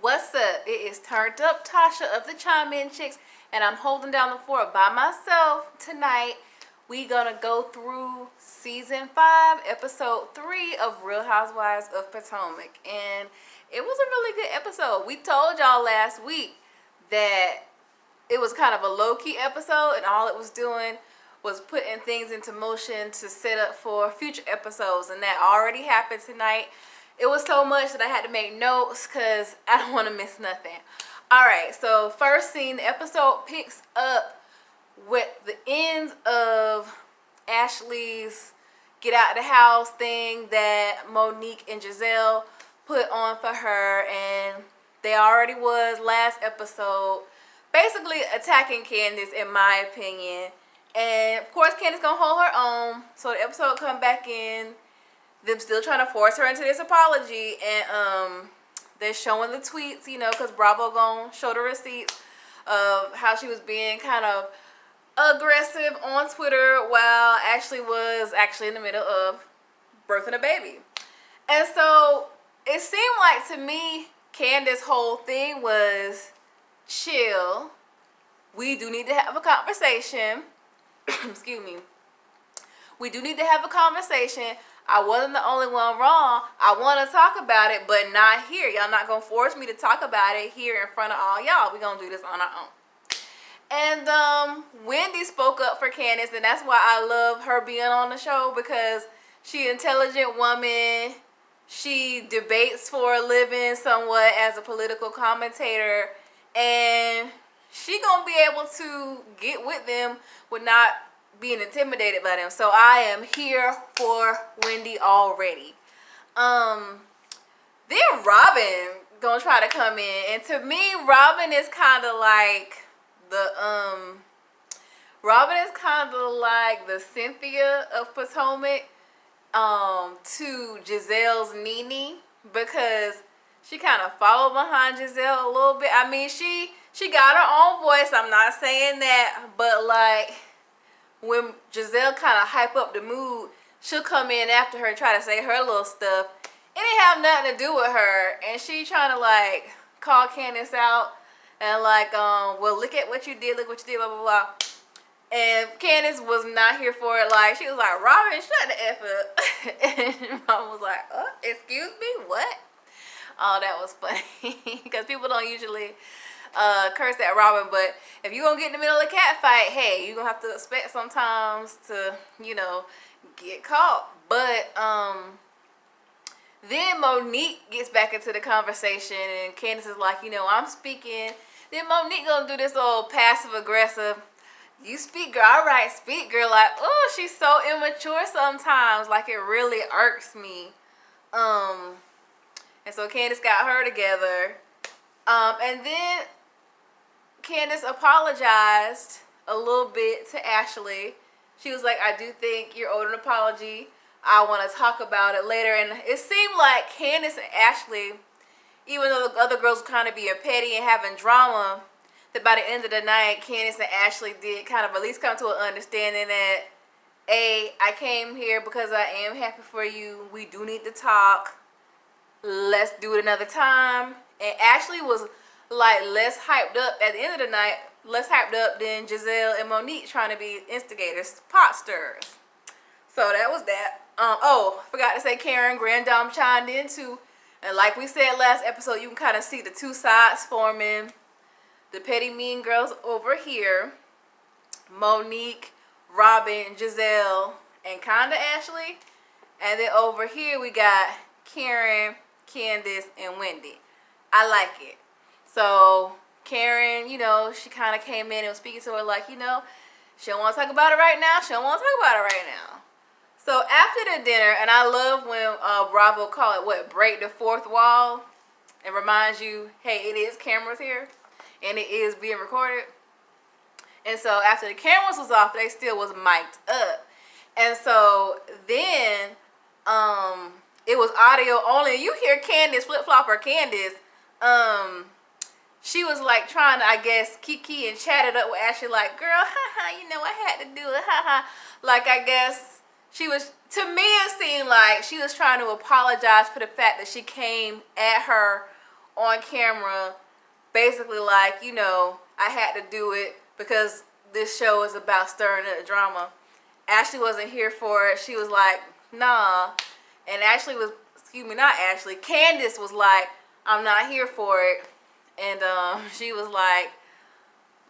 What's up? It is Turned Up Tasha of the Chime In Chicks, and I'm holding down the fort by myself tonight. We gonna go through season 5, episode 3 of Real Housewives of Potomac, and it was a really good episode. We told y'all last week that it was kind of a low-key episode, and all it was doing was putting things into motion to set up for future episodes, and that already happened tonight. It was so much that I had to make notes because I don't want to miss nothing. Alright, so first scene, the episode picks up with the ends of Ashley's get out of the house thing that Monique and Gizelle put on for her, and they already was last episode basically attacking Candace, in my opinion. And of course Candace gonna hold her own, so the episode come back in them still trying to force her into this apology, and they're showing the tweets, you know, because Bravo gonna show the receipts of how she was being kind of aggressive on Twitter while Ashley was actually in the middle of birthing a baby. And so it seemed like to me Candace's whole thing was chill. We do need to have a conversation. Excuse me. We do need to have a conversation. I wasn't the only one wrong. I want to talk about it, but not here. Y'all not going to force me to talk about it here in front of all y'all. We're going to do this on our own. And Wendy spoke up for Candace, and that's why I love her being on the show, because she's an intelligent woman. She debates for a living somewhat as a political commentator, and she going to be able to get with them with not being intimidated by them. So I am here for Wendy already. Then Robin gonna try to come in, and to me Robin is kind of like the Cynthia of Potomac to Gizelle's Nene, because she kind of followed behind Gizelle a little bit. I mean, she got her own voice, I'm not saying that, but like when Gizelle kind of hype up the mood, she'll come in after her and try to say her little stuff. It didn't have nothing to do with her, and she trying to like call Candace out and like, well, look at what you did, look what you did, blah blah blah. And Candace was not here for it. Like, she was like, Robin, shut the F up. And Mom was like, excuse me, what? Oh, that was funny because people don't usually curse at Robin, but if you're gonna get in the middle of a cat fight, hey, you're gonna have to expect sometimes to, you know, get caught. But then Monique gets back into the conversation, and Candace is like, you know, I'm speaking. Then Monique gonna do this old passive aggressive, you speak, girl, all right, speak, girl. Like, oh, she's so immature sometimes, like it really irks me. And so Candace got her together, and then Candace apologized a little bit to Ashley. She was like, I do think you owed an apology. I want to talk about it later. And it seemed like Candace and Ashley, even though the other girls were kind of being petty and having drama, that by the end of the night, Candace and Ashley did kind of at least come to an understanding that, A, I came here because I am happy for you. We do need to talk. Let's do it another time. And Ashley was like less hyped up at the end of the night, less hyped up than Gizelle and Monique trying to be instigators, pot stirrers. So that was that. Oh, forgot to say Karen Grand Dame chimed in too. And like we said last episode, you can kind of see the two sides forming. The petty mean girls over here, Monique, Robin, Gizelle, and kinda Ashley. And then over here we got Karen, Candace, and Wendy. I like it. So Karen, you know, she kind of came in and was speaking to her like, you know, she don't want to talk about it right now. She don't want to talk about it right now. So after the dinner, and I love when Bravo call it, what, break the fourth wall, and reminds you, hey, it is cameras here, and it is being recorded. And so after the cameras was off, they still was mic'd up. And so then it was audio only. You hear Candace, flip-flopper Candace, she was like trying to, I guess, kiki and chat it up with Ashley like, girl, haha, you know, I had to do it, haha. Like, I guess she was, to me it seemed like she was trying to apologize for the fact that she came at her on camera, basically like, you know, I had to do it because this show is about stirring up drama. Ashley wasn't here for it. She was like, nah. And Ashley was, excuse me, not Ashley, Candace was like, I'm not here for it. And she was like,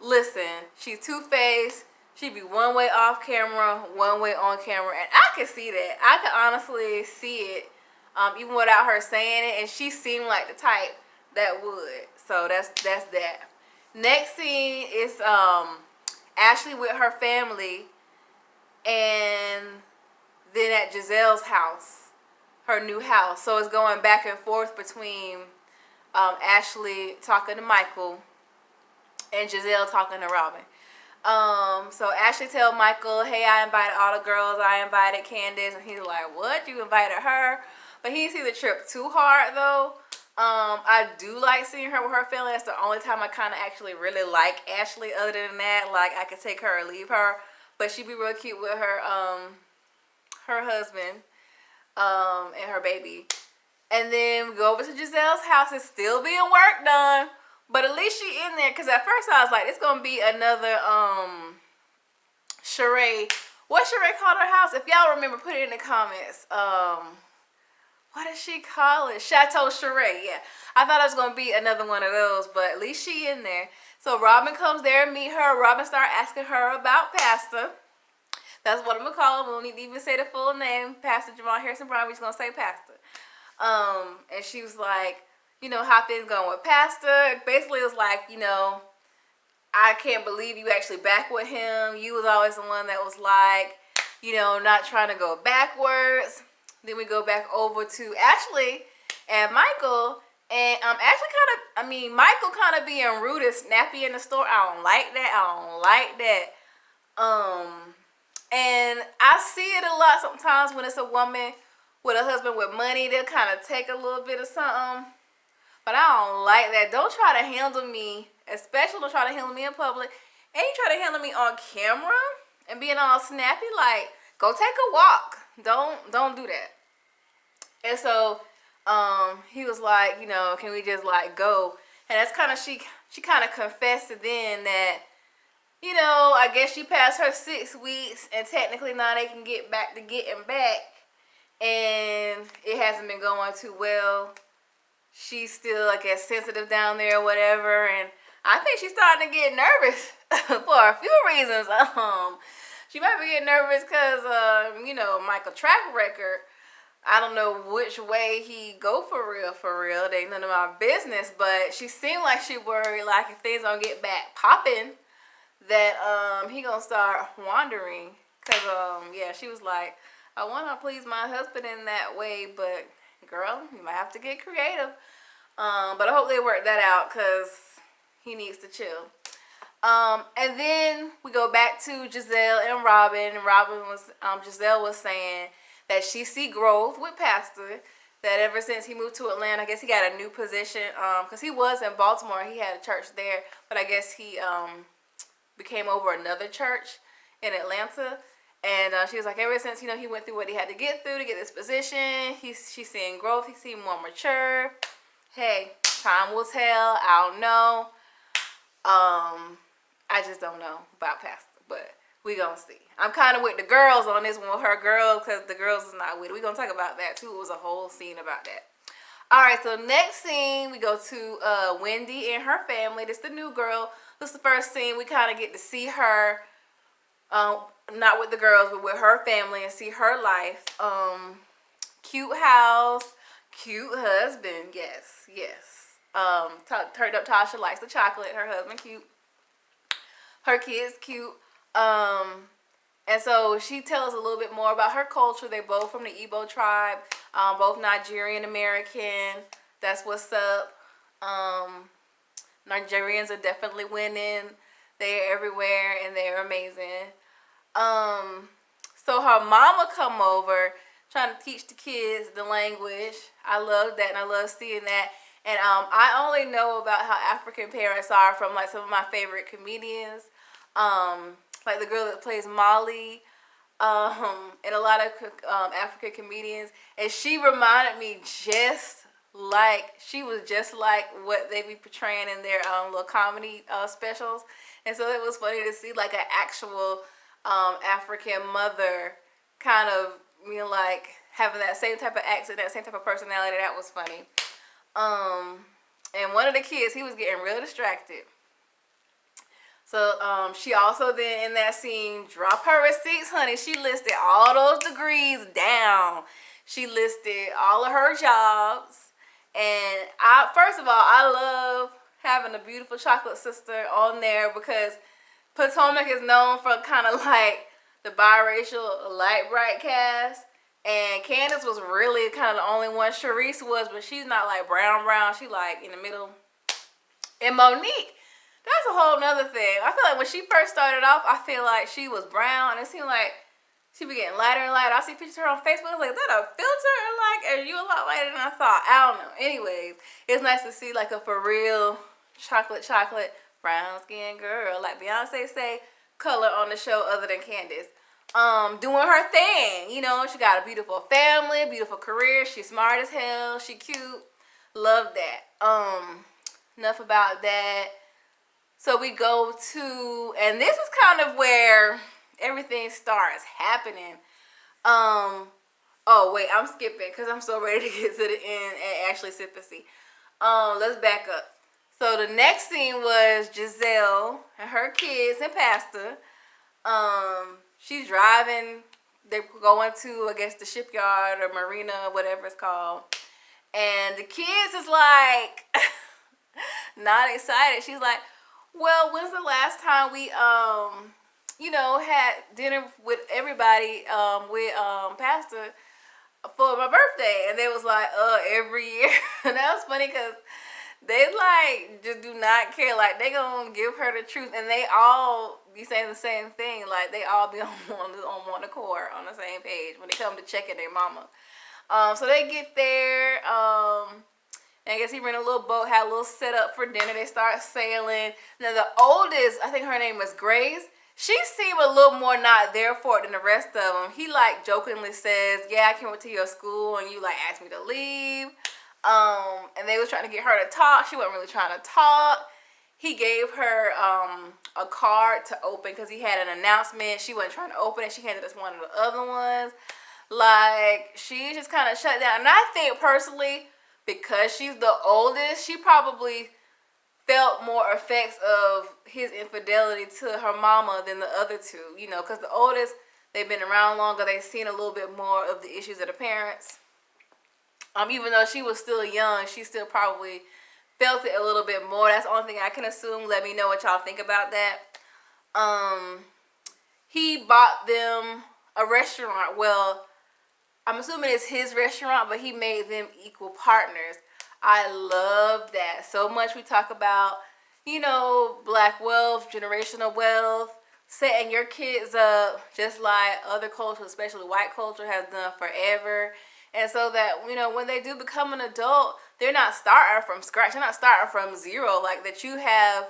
listen, she's two-faced. She be one way off camera, one way on camera. And I could see that. I could honestly see it, even without her saying it. And she seemed like the type that would. So that's that. Next scene is Ashley with her family, and then at Gizelle's house, her new house. So it's going back and forth between Ashley talking to Michael and Gizelle talking to Robin. So Ashley tell Michael, hey, I invited all the girls. I invited Candace. And he's like, what? You invited her? But he didn't see the trip too hard, though. I do like seeing her with her family. That's the only time I kind of actually really like Ashley. Other than that, like, I could take her or leave her. But she'd be real cute with her her husband and her baby. And then we go over to Gizelle's house. It's still being work done. But at least she in there. Because at first I was like, it's going to be another charade. What charade called her house? If y'all remember, put it in the comments. What does she call it? Chateau Charade, yeah. I thought it was going to be another one of those, but at least she in there. So Robin comes there and meet her. Robin start asking her about Pastor. That's what I'm going to call him. We don't need to even say the full name. Pastor Jamal Harrison Brown. We're just going to say Pastor. And she was like, you know, how things going with Pastor. Basically, it was like, you know, I can't believe you actually back with him. You was always the one that was like, you know, not trying to go backwards. Then we go back over to Ashley and Michael. And Michael kind of being rude and snappy in the store. I don't like that. And I see it a lot sometimes when it's a woman with a husband with money. They'll kind of take a little bit of something. But I don't like that. Don't try to handle me, especially don't try to handle me in public. And you try to handle me on camera and being all snappy. Like, go take a walk. Don't do that. And so he was like, you know, can we just like go? And that's kind of, she kind of confessed then that, you know, I guess she passed her 6 weeks and technically now they can get back to getting back. And it hasn't been going too well. She's still, I guess, sensitive down there or whatever. And I think she's starting to get nervous for a few reasons. She might be getting nervous because, you know, Michael track record. I don't know which way he go for real. They ain't none of my business. But she seemed like she worried, like, if things don't get back popping, that he gonna start wandering. Because, yeah, she was like, I want to please my husband in that way, but, girl, you might have to get creative. But I hope they work that out because he needs to chill. And then we go back to Gizelle and Robin. Gizelle was saying that she see growth with Pastor. That ever since he moved to Atlanta, I guess he got a new position. Because he was in Baltimore. He had a church there. But I guess he became over another church in Atlanta. And she was like, ever since, you know, he went through what he had to get through to get this position, she's seeing growth. He seemed more mature. Hey, time will tell. I don't know. I just don't know about Pastor, but we gonna see. I'm kind of with the girls on this one with her girls because the girls is not with it. We gonna talk about that too. It was a whole scene about that. All right, so next scene we go to Wendy and her family. This is the new girl. This is the first scene we kind of get to see her. Not with the girls, but with her family and see her life. Cute house, cute husband. Yes. Turned up Tasha likes the chocolate. Her husband cute. Her kids cute. And so she tells a little bit more about her culture. They both from the Igbo tribe. Both Nigerian American. That's what's up. Nigerians are definitely winning. They're everywhere and they're amazing. So her mama come over trying to teach the kids the language. I love that and I love seeing that. And I only know about how African parents are from like some of my favorite comedians. Like the girl that plays Molly. And a lot of African comedians. And she reminded me just like, she was just like what they be portraying in their little comedy specials. And so it was funny to see like an actual African mother kind of, you know, like having that same type of accent, that same type of personality. That was funny. And one of the kids, he was getting real distracted. So she also then in that scene dropped her receipts, honey. She listed all those degrees down. She listed all of her jobs. And first of all, I love having a beautiful chocolate sister on there because Potomac is known for kind of like the biracial light bright cast. And Candace was really kind of the only one. Sharice was, but she's not like brown. She like in the middle. And Monique, that's a whole nother thing. I feel like when she first started off, I feel like she was brown. And it seemed like she be getting lighter and lighter. I see pictures of her on Facebook. I was like, is that a filter? Or like, are you a lot lighter than I thought? I don't know. Anyways, it's nice to see like a for real chocolate brown skin girl. Like Beyonce say, color on the show other than Candace. Doing her thing. You know, she got a beautiful family, beautiful career. She's smart as hell. She cute. Love that. Enough about that. So we go to, and this is kind of where everything starts happening. Oh wait, I'm skipping because I'm so ready to get to the end and actually sip and see. Let's back up. So the next scene was Gizelle and her kids and Pastor. She's driving. They're going to, I guess, the shipyard or marina, whatever it's called. And the kids is like not excited. She's like, well, when's the last time we you know, had dinner with everybody with Pastor for my birthday? And they was like, every year. And that was funny because they like just do not care. Like they gonna give her the truth, and they all be saying the same thing. Like they all be on one accord, on the same page when they come to checking their mama. So they get there. And I guess he rented a little boat, had a little setup for dinner. They start sailing. Now the oldest, I think her name was Grace. She seemed a little more not there for it than the rest of them. He like jokingly says, "Yeah, I came to your school and you like asked me to leave." And they was trying to get her to talk. She wasn't really trying to talk. He gave her a card to open because he had an announcement. She wasn't trying to open it. She handed us one of the other ones. Like, she just kind of shut down. And I think personally, because she's the oldest, she probably felt more effects of his infidelity to her mama than the other two. You know, because the oldest, they've been around longer. They've seen a little bit more of the issues of the parents. Even though she was still young, she still probably felt it a little bit more. That's the only thing I can assume. Let me know what y'all think about that. He bought them a restaurant. Well, I'm assuming it's his restaurant, but he made them equal partners. I love that so much. We talk about, you know, black wealth, generational wealth, setting your kids up just like other cultures, especially white culture, has done forever. And so that, you know, when they do become an adult, they're not starting from scratch. They're not starting from zero. Like, that you have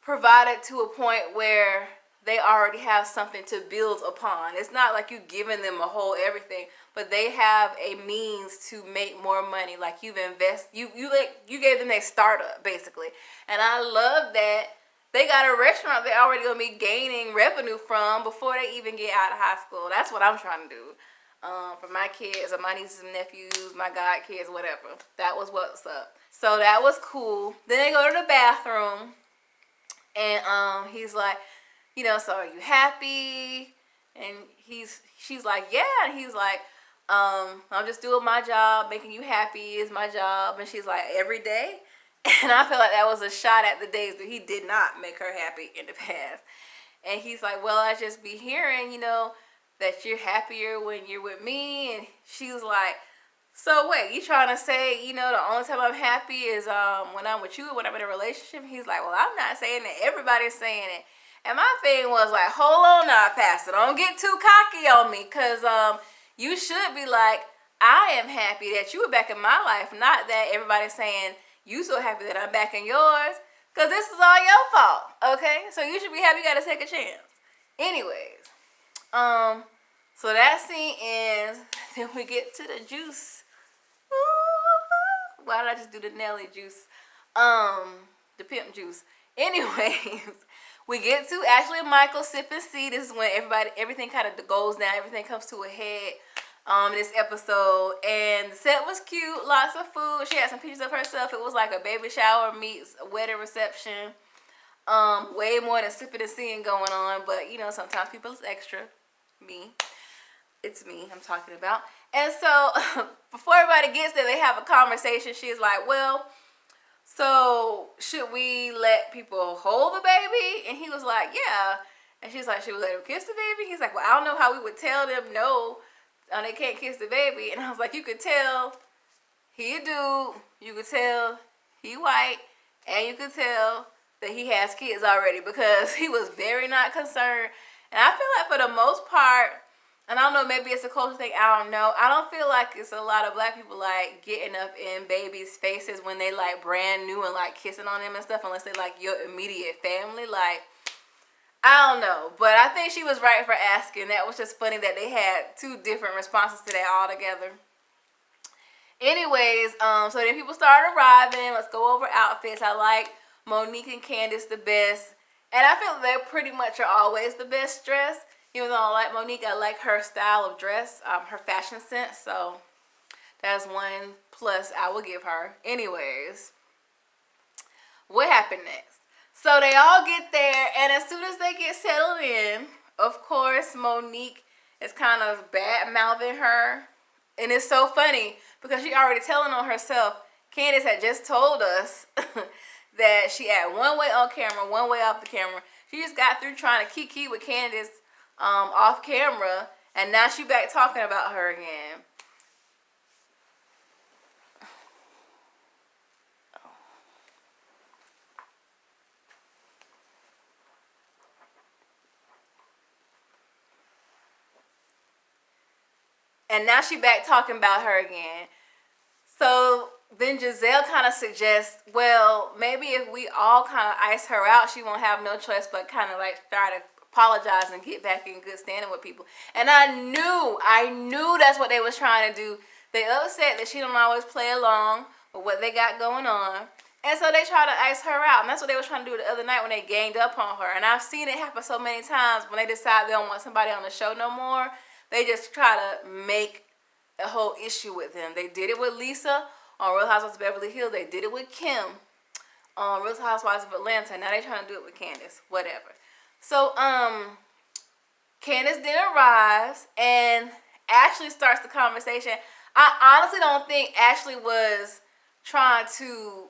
provided to a point where they already have something to build upon. It's not like you giving them a whole everything, but they have a means to make more money. Like, you've invested, you gave them their startup, basically. And I love that they got a restaurant they're already going to be gaining revenue from before they even get out of high school. That's what I'm trying to do. For my kids or my nieces and nephews, my god kids, whatever. That was what's up. So that was cool. Then they go to the bathroom, and he's like, you know, so are you happy? And she's like, yeah. And he's like, I'm just doing my job. Making you happy is my job. And she's like, every day? And I feel like that was a shot at the days that he did not make her happy in the past. And he's like, well, I just be hearing, you know, that you're happier when you're with me. And she was like, so wait, you trying to say, you know, the only time I'm happy is when I'm with you, when I'm in a relationship? He's like, well, I'm not saying that. Everybody's saying it. And my thing was like, hold on now, Pastor. Don't get too cocky on me. Because you should be like, I am happy that you were back in my life. Not that everybody's saying, you so happy that I'm back in yours. Because this is all your fault. Okay? So you should be happy you got to take a chance. Anyways. So that scene ends. Then we get to the juice. Ooh, Why did I just do the Nelly juice? The pimp juice. Anyways, we get to Ashley and Michael sip and see. This is when everything kind of goes down. Everything comes to a head. This episode, and the set was cute. Lots of food. She had some pictures of herself. It was like a baby shower meets a wedding reception. Way more than sipping and seeing going on. But you know, sometimes people is extra. It's me I'm talking about. And so before everybody gets there, they have a conversation. She's like, well, so should we let people hold the baby? And he was like, yeah. And she's like, should we let him kiss the baby? He's like, well, I don't know how we would tell them no, they can't kiss the baby. And I was like, you could tell he a dude, you could tell he white, and you could tell that he has kids already, because he was very not concerned. And I feel like for the most part, and I don't know, maybe it's a culture thing, I don't know, I don't feel like it's a lot of black people like getting up in babies' faces when they like brand new and like kissing on them and stuff, unless they like your immediate family. Like, I don't know, but I think she was right for asking. That was just funny that they had two different responses to that all together. Anyways, so then people started arriving. Let's go over outfits. I like Monique and Candace the best, and I feel they pretty much are always the best dressed. Even though I like Monique, I like her style of dress, her fashion sense. So that's one plus I will give her. Anyways, what happened next? So they all get there, and as soon as they get settled in, of course, Monique is kind of bad-mouthing her. And it's so funny because she already telling on herself. Candace had just told us that she had one way on camera, one way off the camera. She just got through trying to kiki with Candace off camera, and now she back talking about her again. And now she back talking about her again. So then Gizelle kind of suggests, well, maybe if we all kind of ice her out, she won't have no choice but kind of like try to apologize and get back in good standing with people. And I knew that's what they was trying to do. They upset that she don't always play along with what they got going on. And so they try to ice her out. And that's what they was trying to do the other night when they ganged up on her. And I've seen it happen so many times when they decide they don't want somebody on the show no more. They just try to make a whole issue with them. They did it with Lisa on Real Housewives of Beverly Hills. They did it with Kim on Real Housewives of Atlanta. Now they trying to do it with Candace. Whatever. So, Candace then arrives and Ashley starts the conversation. I honestly don't think Ashley was trying to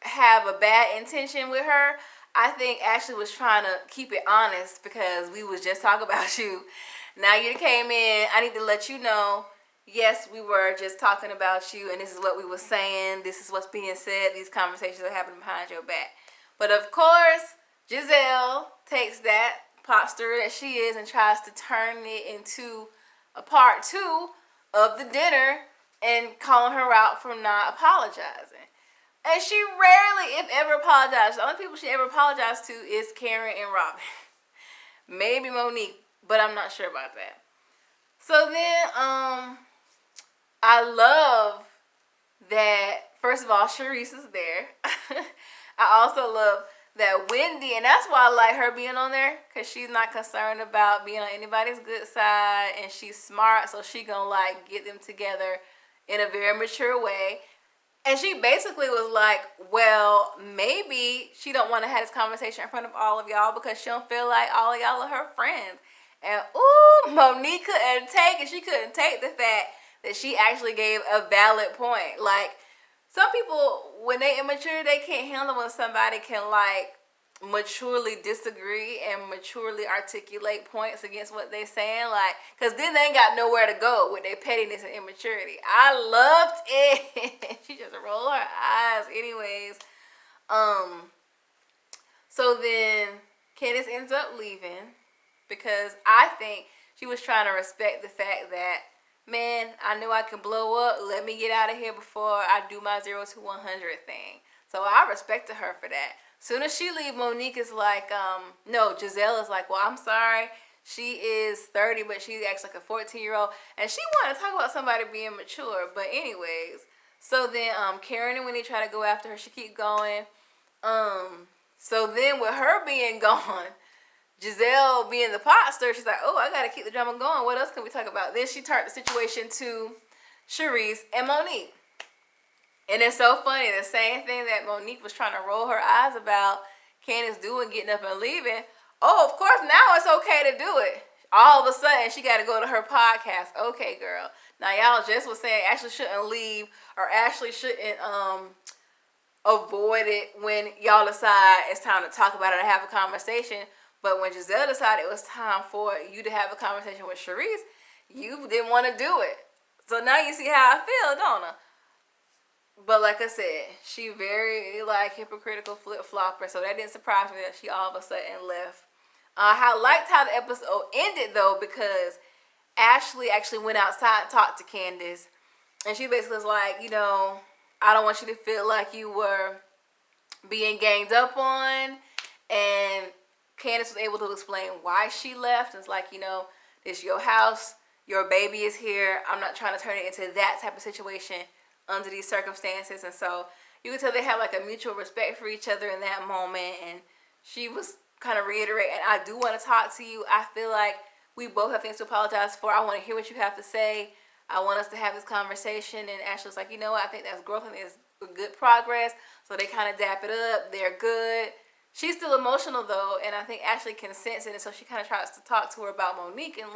have a bad intention with her. I think Ashley was trying to keep it honest because we was just talking about you. Now you came in, I need to let you know, yes, we were just talking about you, and this is what we were saying. This is what's being said. These conversations are happening behind your back. But of course, Gizelle takes that posture that she is and tries to turn it into a part two of the dinner and calling her out for not apologizing. And she rarely, if ever, apologizes. The only people she ever apologized to is Karen and Robin. Maybe Monique, but I'm not sure about that. So then, I love that, first of all, Sharice is there. I also love that Wendy, and that's why I like her being on there, because she's not concerned about being on anybody's good side, and she's smart, so she gonna like get them together in a very mature way. And she basically was like, well, maybe she don't want to have this conversation in front of all of y'all because she don't feel like all of y'all are her friends. And ooh, Monique couldn't take it. She couldn't take the fact that she actually gave a valid point. Like, some people, when they immature, they can't handle when somebody can like maturely disagree and maturely articulate points against what they saying. Like, because then they ain't got nowhere to go with their pettiness and immaturity. I loved it. She just rolled her eyes. Anyways, so then Candace ends up leaving because I think she was trying to respect the fact that, man, I knew I can blow up. Let me get out of here before I do my 0 to 100 thing. So I respected her for that. Soon as she leave, Monique is like, no, Gizelle is like, well, I'm sorry. She is 30, but she acts like a 14-year-old. And she wanted to talk about somebody being mature. But anyways, So then Karen and Wendy try to go after her. She keep going. So then with her being gone, Gizelle being the pot stirrer, she's like, oh, I got to keep the drama going. What else can we talk about? Then she turned the situation to Charisse and Monique. And it's so funny. The same thing that Monique was trying to roll her eyes about Candace doing, getting up and leaving. Oh, of course, now it's okay to do it. All of a sudden, she got to go to her podcast. Okay, girl. Now, y'all just was saying Ashley shouldn't leave or Ashley shouldn't avoid it when y'all decide it's time to talk about it and have a conversation. But when Gizelle decided it was time for you to have a conversation with Charisse, you didn't want to do it. So now you see how I feel, don't I? But like I said, she very hypocritical flip-flopper. So that didn't surprise me that she all of a sudden left. I liked how the episode ended though, because Ashley actually went outside and talked to Candace. And she basically was like, I don't want you to feel like you were being ganged up on. And Candace was able to explain why she left. It's like, this is your house. Your baby is here. I'm not trying to turn it into that type of situation under these circumstances. And so you could tell they have a mutual respect for each other in that moment. And she was kind of reiterating, I do want to talk to you. I feel like we both have things to apologize for. I want to hear what you have to say. I want us to have this conversation. And Ashley's like, I think that's growth and it's good progress. So they kind of dap it up. They're good. She's still emotional though, and I think Ashley can sense it, and so she kind of tries to talk to her about Monique and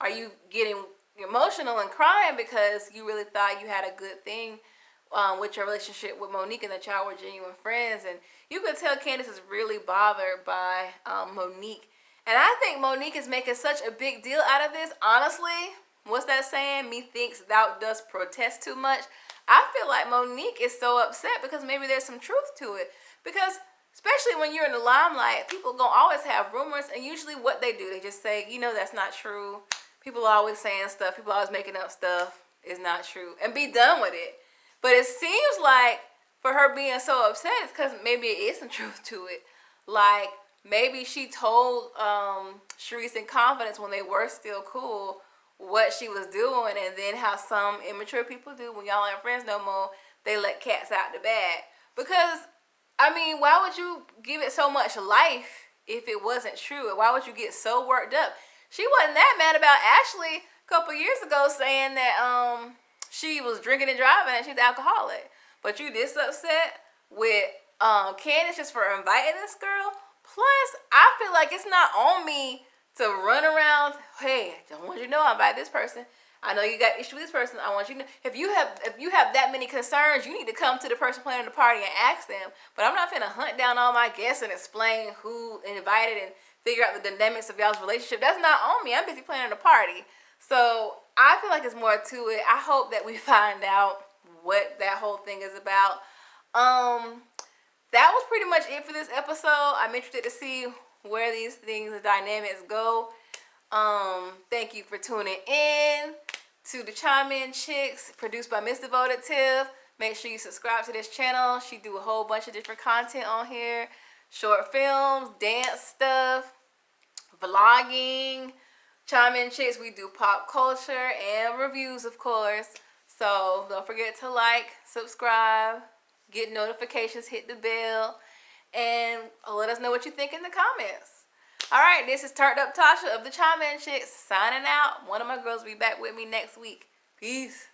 are you getting emotional and crying because you really thought you had a good thing with your relationship with Monique and that y'all were genuine friends? And you could tell Candace is really bothered by Monique. And I think Monique is making such a big deal out of this. Honestly, what's that saying? Methinks thou dost protest too much. I feel like Monique is so upset because maybe there's some truth to it. Because especially when you're in the limelight, people gonna always have rumors, and usually what they do, they just say, that's not true. People are always saying stuff. People are always making up stuff. It's not true. And be done with it. But it seems like for her being so upset, it's because maybe it is some truth to it. Maybe she told Charisse in confidence when they were still cool what she was doing, and then how some immature people do when y'all aren't friends no more, they let cats out the bag. Because why would you give it so much life if it wasn't true? Why would you get so worked up? She wasn't that mad about Ashley a couple years ago saying that she was drinking and driving and she's alcoholic. But you this upset with Candace just for inviting this girl? Plus, I feel like it's not on me to run around, hey, I want you to know I invited this person. I know you got issue with this person. I want you to know. If you have that many concerns, you need to come to the person planning the party and ask them. But I'm not finna hunt down all my guests and explain who invited and figure out the dynamics of y'all's relationship. That's not on me. I'm busy planning the party. So I feel like there's more to it. I hope that we find out what that whole thing is about. That was pretty much it for this episode. I'm interested to see where these things, the dynamics go. Thank you for tuning in to the Chime In Chicks, produced by Miss Devoted Tiff. Make sure you subscribe to this channel. She do a whole bunch of different content on here. Short films, dance stuff, vlogging. Chime In Chicks, we do pop culture and reviews, of course. So don't forget to subscribe, get notifications, hit the bell, and let us know what you think in the comments. All right, this is Turned Up Tasha of the Chime In Chicks signing out. One of my girls will be back with me next week. Peace.